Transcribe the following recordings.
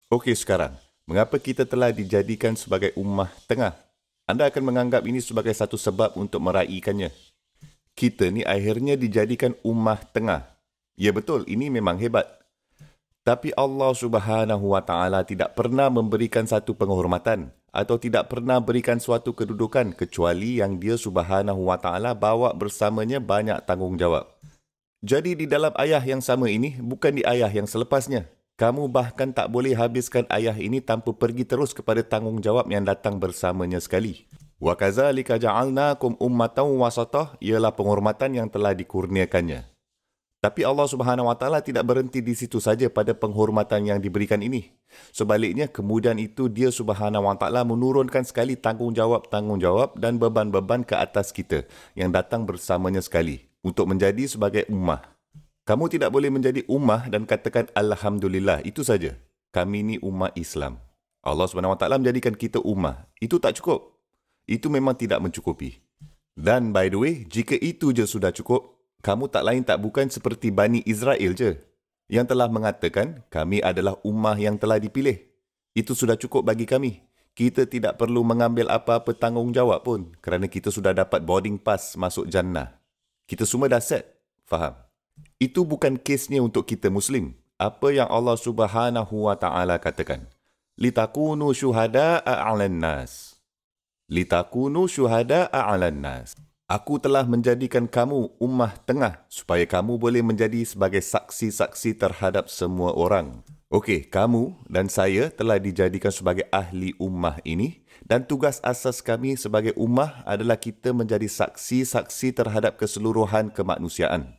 Okey sekarang, mengapa kita telah dijadikan sebagai ummah tengah? Anda akan menganggap ini sebagai satu sebab untuk meraihkannya. Kita ni akhirnya dijadikan ummah tengah. Ya betul, ini memang hebat. Tapi Allah Subhanahu Wa Taala tidak pernah memberikan satu penghormatan atau tidak pernah berikan suatu kedudukan kecuali yang Dia Subhanahu Wa Taala bawa bersamanya banyak tanggungjawab. Jadi di dalam ayah yang sama ini, bukan di ayah yang selepasnya. Kamu bahkan tak boleh habiskan ayah ini tanpa pergi terus kepada tanggungjawab yang datang bersamanya sekali. Wa kadzalika ja'alnakum ummatan wasatah ialah penghormatan yang telah dikurniakannya. Tapi Allah Subhanahu Wa Taala tidak berhenti di situ saja pada penghormatan yang diberikan ini. Sebaliknya, kemudian itu Dia Subhanahu Wa Taala menurunkan sekali tanggungjawab dan beban-beban ke atas kita yang datang bersamanya sekali untuk menjadi sebagai ummah. Kamu tidak boleh menjadi ummah dan katakan Alhamdulillah, itu saja. Kami ni ummah Islam. Allah Subhanahu Wa Taala menjadikan kita ummah. Itu tak cukup. Itu memang tidak mencukupi. Dan by the way, jika itu je sudah cukup, kamu tak lain tak bukan seperti Bani Israel je, yang telah mengatakan kami adalah ummah yang telah dipilih. Itu sudah cukup bagi kami. Kita tidak perlu mengambil apa-apa tanggungjawab pun kerana kita sudah dapat boarding pass masuk jannah. Kita semua dah set. Faham? Itu bukan kesnya untuk kita Muslim. Apa yang Allah Subhanahu Wa Taala katakan? Litakunu syuhada'a 'alan nas. Litakunu syuhada'a 'alan nas. Aku telah menjadikan kamu ummah tengah supaya kamu boleh menjadi sebagai saksi-saksi terhadap semua orang. Okey, kamu dan saya telah dijadikan sebagai ahli ummah ini dan tugas asas kami sebagai ummah adalah kita menjadi saksi-saksi terhadap keseluruhan kemanusiaan.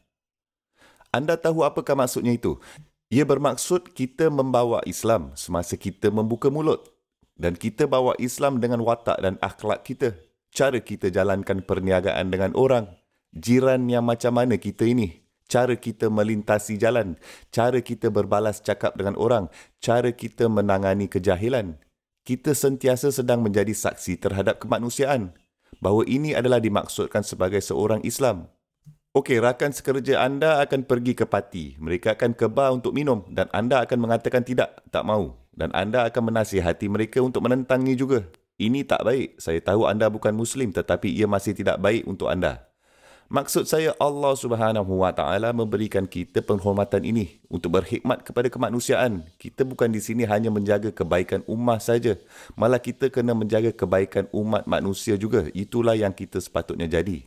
Anda tahu apakah maksudnya itu? Ia bermaksud kita membawa Islam semasa kita membuka mulut. Dan kita bawa Islam dengan watak dan akhlak kita. Cara kita jalankan perniagaan dengan orang. Jiran yang macam mana kita ini. Cara kita melintasi jalan. Cara kita berbalas cakap dengan orang. Cara kita menangani kejahilan. Kita sentiasa sedang menjadi saksi terhadap kemanusiaan. Bahawa ini adalah dimaksudkan sebagai seorang Islam. Okey, rakan sekerja anda akan pergi ke parti. Mereka akan ke bar untuk minum dan anda akan mengatakan tidak, tak mahu. Dan anda akan menasihati mereka untuk menentangnya juga. Ini tak baik. Saya tahu anda bukan Muslim tetapi ia masih tidak baik untuk anda. Maksud saya Allah Subhanahu Wa Taala memberikan kita penghormatan ini untuk berkhidmat kepada kemanusiaan. Kita bukan di sini hanya menjaga kebaikan ummah saja. Malah kita kena menjaga kebaikan umat manusia juga. Itulah yang kita sepatutnya jadi.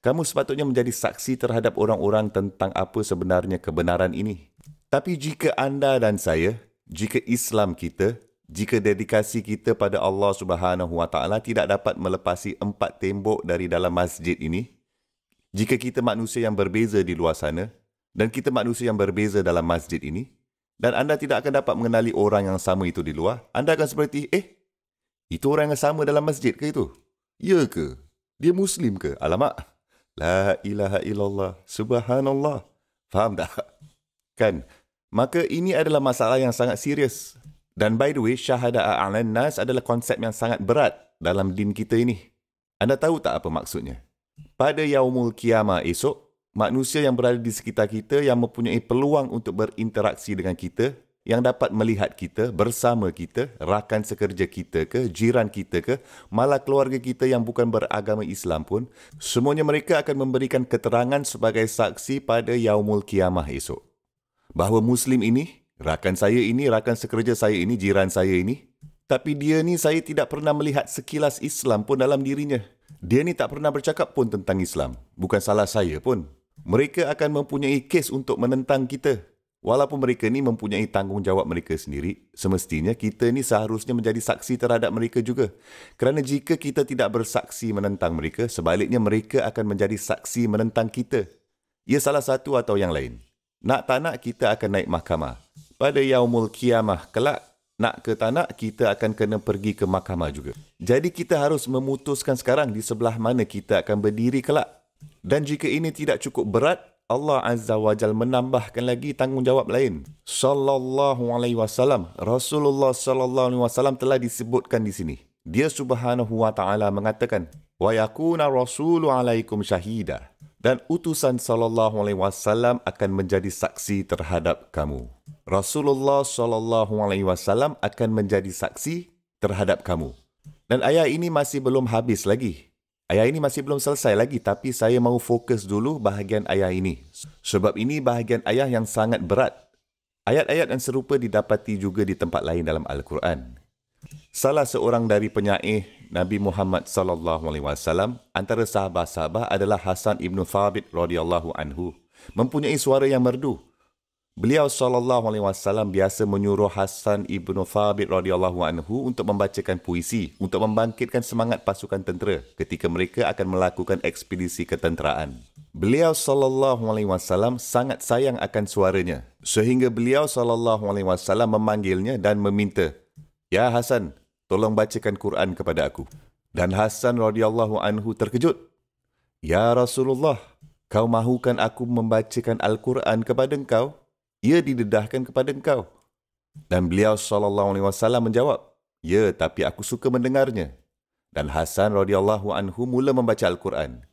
Kamu sepatutnya menjadi saksi terhadap orang-orang tentang apa sebenarnya kebenaran ini. Tapi jika anda dan saya, jika Islam kita, jika dedikasi kita pada Allah Subhanahu Wa Taala tidak dapat melepasi 4 tembok dari dalam masjid ini, jika kita manusia yang berbeza di luar sana, dan kita manusia yang berbeza dalam masjid ini, dan anda tidak akan dapat mengenali orang yang sama itu di luar, anda akan seperti, itu orang yang sama dalam masjid ke itu? Ya ke? Dia Muslim ke? Alamak. La ilaha illallah. Subhanallah. Faham tak? Kan? Maka ini adalah masalah yang sangat serius. Dan by the way, syahada'a 'alan nas adalah konsep yang sangat berat dalam din kita ini. Anda tahu tak apa maksudnya? Pada yaumul qiyamah esok, manusia yang berada di sekitar kita yang mempunyai peluang untuk berinteraksi dengan kita, yang dapat melihat kita, bersama kita, rakan sekerja kita ke, jiran kita ke, malah keluarga kita yang bukan beragama Islam pun, semuanya mereka akan memberikan keterangan sebagai saksi pada yaumul qiyamah esok. Bahawa Muslim ini, rakan saya ini, rakan sekerja saya ini, jiran saya ini, tapi dia ni saya tidak pernah melihat sekilas Islam pun dalam dirinya. Dia ni tak pernah bercakap pun tentang Islam. Bukan salah saya pun. Mereka akan mempunyai kes untuk menentang kita. Walaupun mereka ni mempunyai tanggungjawab mereka sendiri, semestinya kita ni seharusnya menjadi saksi terhadap mereka juga. Kerana jika kita tidak bersaksi menentang mereka, sebaliknya mereka akan menjadi saksi menentang kita. Ia salah satu atau yang lain. Nak tak nak kita akan naik mahkamah. Pada yaumul qiyamah kelak, nak ke tak nak kita akan kena pergi ke mahkamah juga. Jadi kita harus memutuskan sekarang di sebelah mana kita akan berdiri kelak. Dan jika ini tidak cukup berat, Allah Azza wa Jal menambahkan lagi tanggungjawab lain. Sallallahu alaihi wasallam, Rasulullah sallallahu alaihi wasallam telah disebutkan di sini. Dia Subhanahu wa taala mengatakan, "Wa yakuna rasulu alaikum syahida." dan utusan sallallahu alaihi wasallam akan menjadi saksi terhadap kamu. Rasulullah sallallahu alaihi wasallam akan menjadi saksi terhadap kamu. Dan ayat ini masih belum habis lagi. Ayat ini masih belum selesai lagi, tapi saya mahu fokus dulu bahagian ayat ini. Sebab ini bahagian ayat yang sangat berat. Ayat-ayat yang serupa didapati juga di tempat lain dalam Al-Quran. Salah seorang dari penyair Nabi Muhammad sallallahu alaihi wasallam antara sahabat-sahabat adalah Hasan ibn Thabit radhiyallahu anhu, mempunyai suara yang merdu. Beliau sallallahu alaihi wasallam biasa menyuruh Hasan ibn Thabit radhiyallahu anhu untuk membacakan puisi untuk membangkitkan semangat pasukan tentera ketika mereka akan melakukan ekspedisi ketenteraan. Beliau sallallahu alaihi wasallam sangat sayang akan suaranya sehingga beliau sallallahu alaihi wasallam memanggilnya dan meminta, "Ya Hasan, tolong bacakan Quran kepada aku." Dan Hasan radhiyallahu anhu terkejut. "Ya Rasulullah, kau mahukan aku membacakan Al-Quran kepada engkau? Ia didedahkan kepada engkau." Dan beliau sallallahu alaihi wasallam menjawab, "Ya, tapi aku suka mendengarnya." Dan Hasan radhiyallahu anhu mula membaca Al-Quran.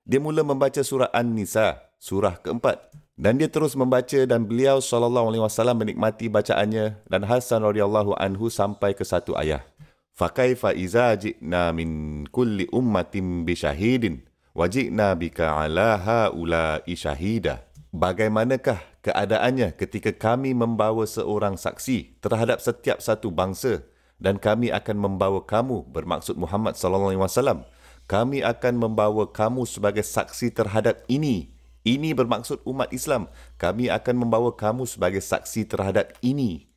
Dia mula membaca surah An-Nisa, surah keempat. Dan dia terus membaca dan beliau sallallahu alaihi wasallam menikmati bacaannya dan Hasan radhiyallahu anhu sampai ke satu ayat. "Fakaifa iza ji'na min kulli ummatin bi syahidin wa ji'na bika 'ala haula'i syahida." Bagaimanakah keadaannya ketika kami membawa seorang saksi terhadap setiap satu bangsa dan kami akan membawa kamu, bermaksud Muhammad sallallahu alaihi wasallam, kami akan membawa kamu sebagai saksi terhadap ini. Ini bermaksud umat Islam. Kami akan membawa kamu sebagai saksi terhadap ini.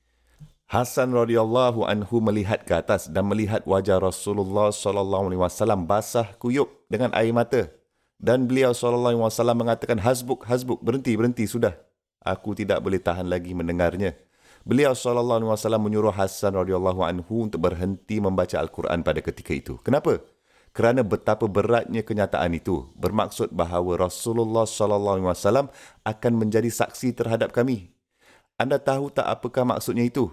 Hasan radhiyallahu anhu melihat ke atas dan melihat wajah Rasulullah sallallahu alaihi wasallam basah kuyup dengan air mata. Dan beliau sallallahu alaihi wasallam mengatakan, "Hasbuk, hasbuk, berhenti sudah. Aku tidak boleh tahan lagi mendengarnya." Beliau sallallahu alaihi wasallam menyuruh Hasan radhiyallahu anhu untuk berhenti membaca Al-Quran pada ketika itu. Kenapa? Kerana betapa beratnya kenyataan itu, bermaksud bahawa Rasulullah sallallahu alaihi wasallam akan menjadi saksi terhadap kami. Anda tahu tak apakah maksudnya itu?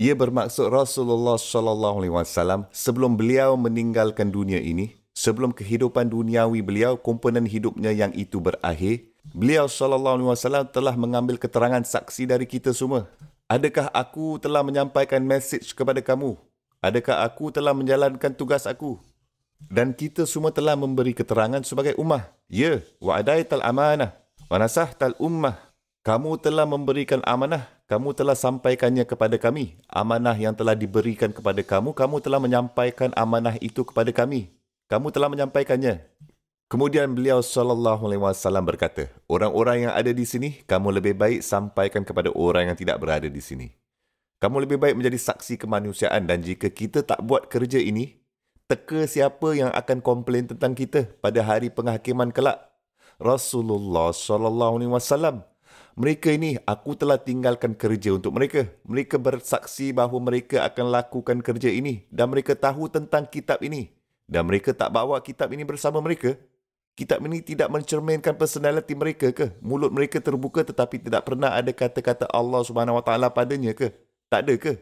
Ia bermaksud Rasulullah sallallahu alaihi wasallam sebelum beliau meninggalkan dunia ini, sebelum kehidupan duniawi beliau, komponen hidupnya yang itu berakhir, beliau sallallahu alaihi wasallam telah mengambil keterangan saksi dari kita semua. Adakah aku telah menyampaikan mesej kepada kamu? Adakah aku telah menjalankan tugas aku? Dan kita semua telah memberi keterangan sebagai ummah. Ya, wa adaital amanah wa nasahtal ummah. Kamu telah memberikan amanah, kamu telah sampaikannya kepada kami. Amanah yang telah diberikan kepada kamu, kamu telah menyampaikan amanah itu kepada kami. Kamu telah menyampaikannya. Kemudian beliau sallallahu alaihi wasallam berkata, "Orang-orang yang ada di sini, kamu lebih baik sampaikan kepada orang yang tidak berada di sini. Kamu lebih baik menjadi saksi kemanusiaan dan jika kita tak buat kerja ini, teka siapa yang akan komplain tentang kita pada hari penghakiman kelak?" Rasulullah sallallahu alaihi wasallam. Mereka ini, aku telah tinggalkan kerja untuk mereka. Mereka bersaksi bahawa mereka akan lakukan kerja ini dan mereka tahu tentang kitab ini. Dan mereka tak bawa kitab ini bersama mereka. Kitab ini tidak mencerminkan personaliti mereka ke? Mulut mereka terbuka tetapi tidak pernah ada kata-kata Allah Subhanahu Wa Taala padanya ke? Tak ada ke?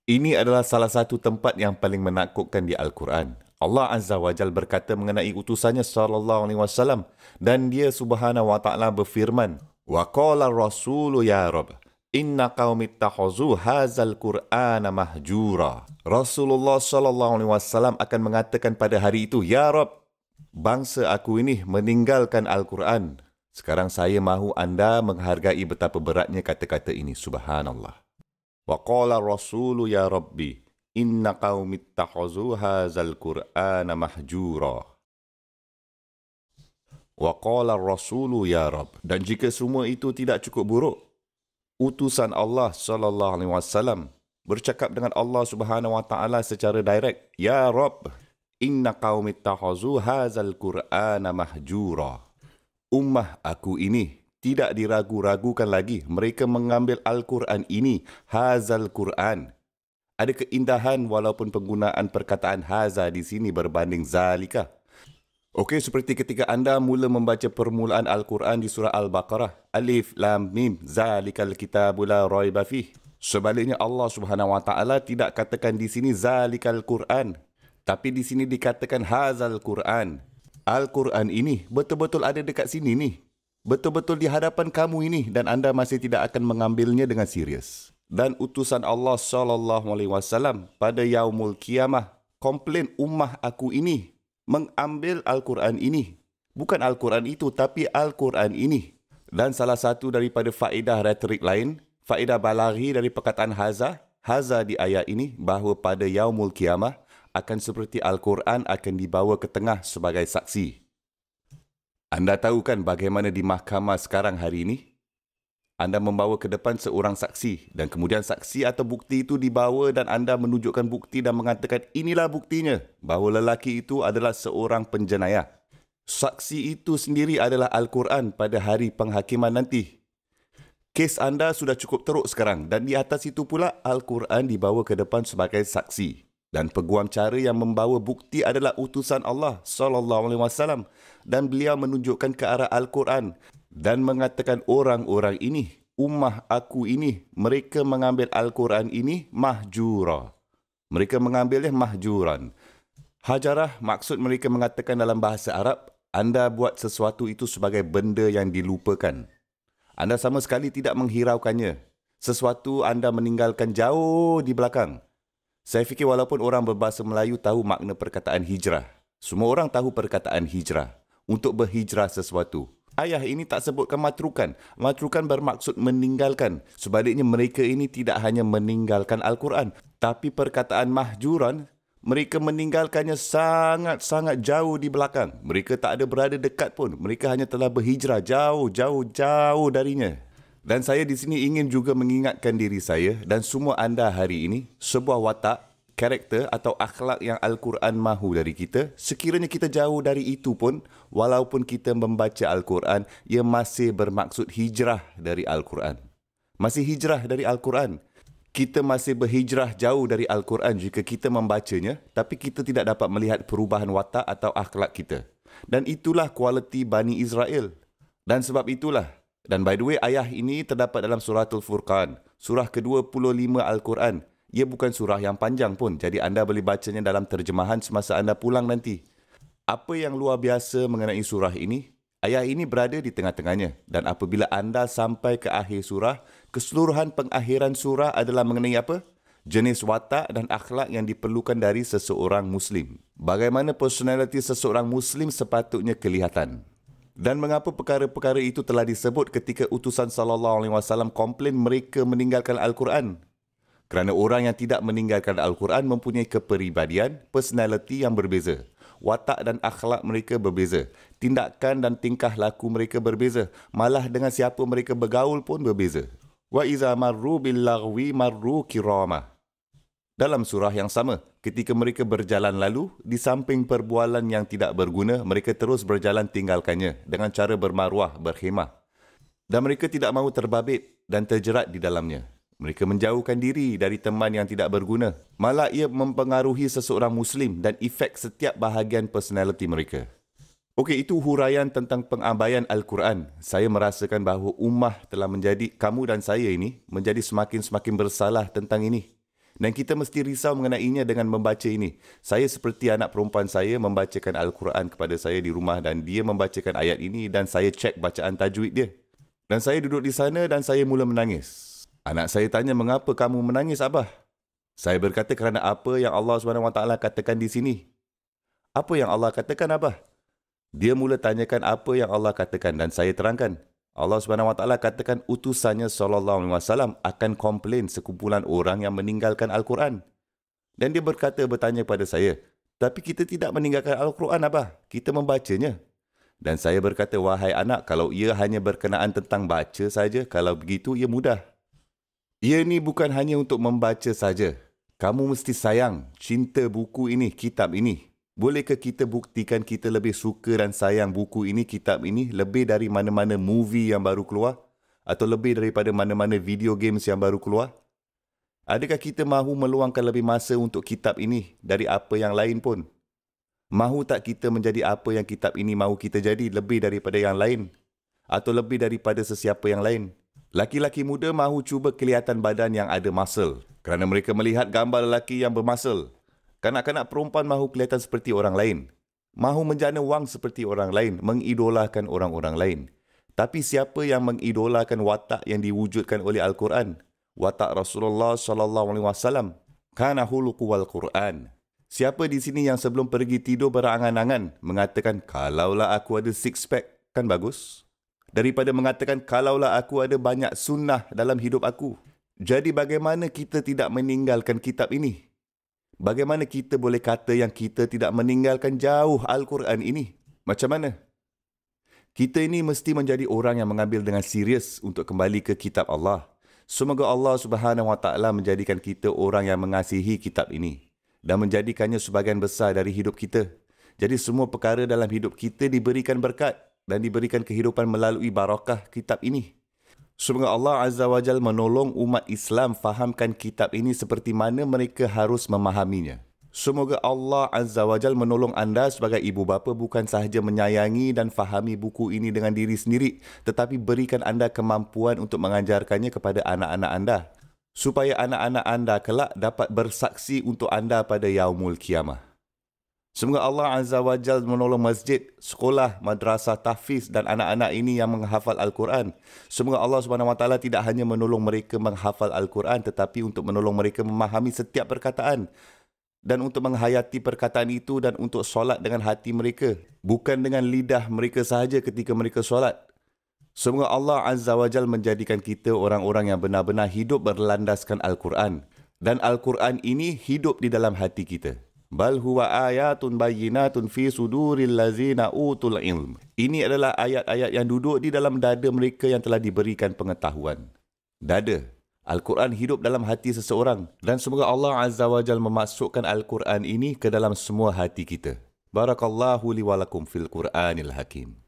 Ini adalah salah satu tempat yang paling menakutkan di Al-Quran. Allah Azza wa Jal berkata mengenai utusannya sallallahu alaihi wasallam dan dia Subhanahu wa taala berfirman, "Wa qala ar-rasulu ya Rabb, inna qaumi ittakhazu hadzal Qur'ana mahjura." Rasulullah sallallahu alaihi wasallam akan mengatakan pada hari itu, "Ya Rabb, bangsa aku ini meninggalkan Al-Quran." Sekarang saya mahu anda menghargai betapa beratnya kata-kata ini. Subhanallah. Wa qala ar-rasulu ya Rabbi, inna qaumi ittakhazu hadzal Qur'ana mahjura. Wa qala ar-rasulu ya Rabb. Dan jika semua itu tidak cukup buruk, utusan Allah sallallahu alaihi wasallam bercakap dengan Allah Subhanahu wa taala secara direct, "Ya Rabb, inna qaumi ittakhazu hadzal Qur'ana mahjura." Ummah aku ini tidak diragu-ragukan lagi. Mereka mengambil Al-Quran ini, hazal Quran. Ada keindahan walaupun penggunaan perkataan haza di sini berbanding zalika. Okey, seperti ketika anda mula membaca permulaan Al-Quran di surah Al-Baqarah. Alif, Lam, Mim, zalikal kitabu la raiba fih. Sebaliknya Allah Subhanahu Wa Taala tidak katakan di sini zalikal Quran. Tapi di sini dikatakan hazal Quran. Al-Quran ini betul-betul ada dekat sini ni. Betul-betul di hadapan kamu ini dan anda masih tidak akan mengambilnya dengan serius. Dan utusan Allah SAW pada yaumul kiamah komplain ummah aku ini mengambil Al-Quran ini. Bukan Al-Quran itu tapi Al-Quran ini. Dan salah satu daripada faedah retorik lain, faedah balaghi dari perkataan haza di ayat ini bahawa pada yaumul kiamah akan seperti Al-Quran akan dibawa ke tengah sebagai saksi. Anda tahu kan bagaimana di mahkamah sekarang hari ini? Anda membawa ke depan seorang saksi dan kemudian saksi atau bukti itu dibawa dan anda menunjukkan bukti dan mengatakan inilah buktinya bahawa lelaki itu adalah seorang penjenayah. Saksi itu sendiri adalah Al-Quran pada hari penghakiman nanti. Kes anda sudah cukup teruk sekarang dan di atas itu pula Al-Quran dibawa ke depan sebagai saksi. Dan peguam cara yang membawa bukti adalah utusan Allah SAW dan beliau menunjukkan ke arah Al-Quran dan mengatakan orang-orang ini, ummah aku ini, mereka mengambil Al-Quran ini mahjura. Mereka mengambilnya mahjuran. Hajarah maksud mereka mengatakan dalam bahasa Arab, anda buat sesuatu itu sebagai benda yang dilupakan. Anda sama sekali tidak menghiraukannya. Sesuatu anda meninggalkan jauh di belakang. Saya fikir walaupun orang berbahasa Melayu tahu makna perkataan hijrah. Semua orang tahu perkataan hijrah. Untuk berhijrah sesuatu. Ayat ini tak sebutkan matrukan. Matrukan bermaksud meninggalkan. Sebaliknya mereka ini tidak hanya meninggalkan Al-Quran. Tapi perkataan mahjuran, mereka meninggalkannya sangat-sangat jauh di belakang. Mereka tak ada berada dekat pun. Mereka hanya telah berhijrah jauh darinya. Dan saya di sini ingin juga mengingatkan diri saya dan semua anda hari ini, sebuah watak, karakter atau akhlak yang Al-Quran mahu dari kita, sekiranya kita jauh dari itu pun, walaupun kita membaca Al-Quran, ia masih bermaksud hijrah dari Al-Quran. Masih hijrah dari Al-Quran. Kita masih berhijrah jauh dari Al-Quran jika kita membacanya, tapi kita tidak dapat melihat perubahan watak atau akhlak kita. Dan itulah kualiti Bani Israel. Dan sebab itulah, dan by the way, ayat ini terdapat dalam Suratul Furqan, surah ke-25 Al-Quran. Ia bukan surah yang panjang pun, jadi anda boleh bacanya dalam terjemahan semasa anda pulang nanti. Apa yang luar biasa mengenai surah ini? Ayat ini berada di tengah-tengahnya. Dan apabila anda sampai ke akhir surah, keseluruhan pengakhiran surah adalah mengenai apa? Jenis watak dan akhlak yang diperlukan dari seseorang Muslim. Bagaimana personaliti seseorang Muslim sepatutnya kelihatan. Dan mengapa perkara-perkara itu telah disebut ketika utusan SAW komplain mereka meninggalkan Al-Quran? Kerana orang yang tidak meninggalkan Al-Quran mempunyai kepribadian, personality yang berbeza. Watak dan akhlak mereka berbeza. Tindakan dan tingkah laku mereka berbeza. Malah dengan siapa mereka bergaul pun berbeza. Wa iza marru bil lagwi marru kiramah. Dalam surah yang sama, ketika mereka berjalan lalu, di samping perbualan yang tidak berguna, mereka terus berjalan tinggalkannya dengan cara bermaruah, berkhemah. Dan mereka tidak mahu terbabit dan terjerat di dalamnya. Mereka menjauhkan diri dari teman yang tidak berguna. Malah ia mempengaruhi seseorang Muslim dan efek setiap bahagian personaliti mereka. Okey, itu huraian tentang pengabaian Al-Quran. Saya merasakan bahawa ummah telah menjadi, kamu dan saya ini, menjadi semakin bersalah tentang ini. Dan kita mesti risau mengenainya dengan membaca ini. Saya seperti anak perempuan saya membacakan Al-Quran kepada saya di rumah dan dia membacakan ayat ini dan saya cek bacaan tajwid dia. Dan saya duduk di sana dan saya mula menangis. Anak saya tanya, mengapa kamu menangis, Abah? Saya berkata kerana apa yang Allah SWT katakan di sini. Apa yang Allah katakan, Abah? Dia mula tanyakan apa yang Allah katakan dan saya terangkan. Allah SWT katakan utusannya SAW akan komplain sekumpulan orang yang meninggalkan Al-Quran. Dan dia bertanya pada saya, tapi kita tidak meninggalkan Al-Quran, Abah. Kita membacanya. Dan saya berkata, wahai anak, kalau ia hanya berkenaan tentang baca saja, kalau begitu ia mudah. Ia ni bukan hanya untuk membaca saja. Kamu mesti sayang, cinta buku ini, kitab ini. Bolehkah kita buktikan kita lebih suka dan sayang buku ini, kitab ini, lebih dari mana-mana movie yang baru keluar? Atau lebih daripada mana-mana video games yang baru keluar? Adakah kita mahu meluangkan lebih masa untuk kitab ini dari apa yang lain pun? Mahu tak kita menjadi apa yang kitab ini mahu kita jadi lebih daripada yang lain? Atau lebih daripada sesiapa yang lain? Laki-laki muda mahu cuba kelihatan badan yang ada muscle kerana mereka melihat gambar lelaki yang bermuscle. Kanak-kanak perempuan mahu kelihatan seperti orang lain. mahu menjana wang seperti orang lain, mengidolakan orang-orang lain. Tapi siapa yang mengidolakan watak yang diwujudkan oleh Al-Quran? Watak Rasulullah SAW. Kana huluku wal Quran. Siapa di sini yang sebelum pergi tidur berangan-angan mengatakan, kalaulah aku ada six pack, kan bagus? Daripada mengatakan, kalaulah aku ada banyak sunnah dalam hidup aku. Jadi bagaimana kita tidak meninggalkan kitab ini? Bagaimana kita boleh kata yang kita tidak meninggalkan jauh Al-Quran ini? Macam mana? Kita ini mesti menjadi orang yang mengambil dengan serius untuk kembali ke kitab Allah. Semoga Allah Subhanahu Wa Taala menjadikan kita orang yang mengasihi kitab ini dan menjadikannya sebahagian besar dari hidup kita. Jadi semua perkara dalam hidup kita diberikan berkat dan diberikan kehidupan melalui barakah kitab ini. Semoga Allah Azza wa Jal menolong umat Islam fahamkan kitab ini seperti mana mereka harus memahaminya. Semoga Allah Azza wa Jal menolong anda sebagai ibu bapa bukan sahaja menyayangi dan fahami buku ini dengan diri sendiri, tetapi berikan anda kemampuan untuk mengajarkannya kepada anak-anak anda, supaya anak-anak anda kelak dapat bersaksi untuk anda pada yaumul kiamah. Semoga Allah Azza wa Jal menolong masjid, sekolah, madrasah, tahfiz dan anak-anak ini yang menghafal Al-Quran. Semoga Allah Subhanahu Wa Taala tidak hanya menolong mereka menghafal Al-Quran tetapi untuk menolong mereka memahami setiap perkataan dan untuk menghayati perkataan itu dan untuk solat dengan hati mereka, bukan dengan lidah mereka sahaja ketika mereka solat. Semoga Allah Azza wa Jal menjadikan kita orang-orang yang benar-benar hidup berlandaskan Al-Quran dan Al-Quran ini hidup di dalam hati kita. Bal huwa ayatun bayyinatun fi suduril lazina utul ilm. Ini adalah ayat-ayat yang duduk di dalam dada mereka yang telah diberikan pengetahuan. Dada. Al-Quran hidup dalam hati seseorang dan semoga Allah Azza wa Jal memasukkan Al-Quran ini ke dalam semua hati kita. Barakallahu li wa lakum fil Quranil Hakim.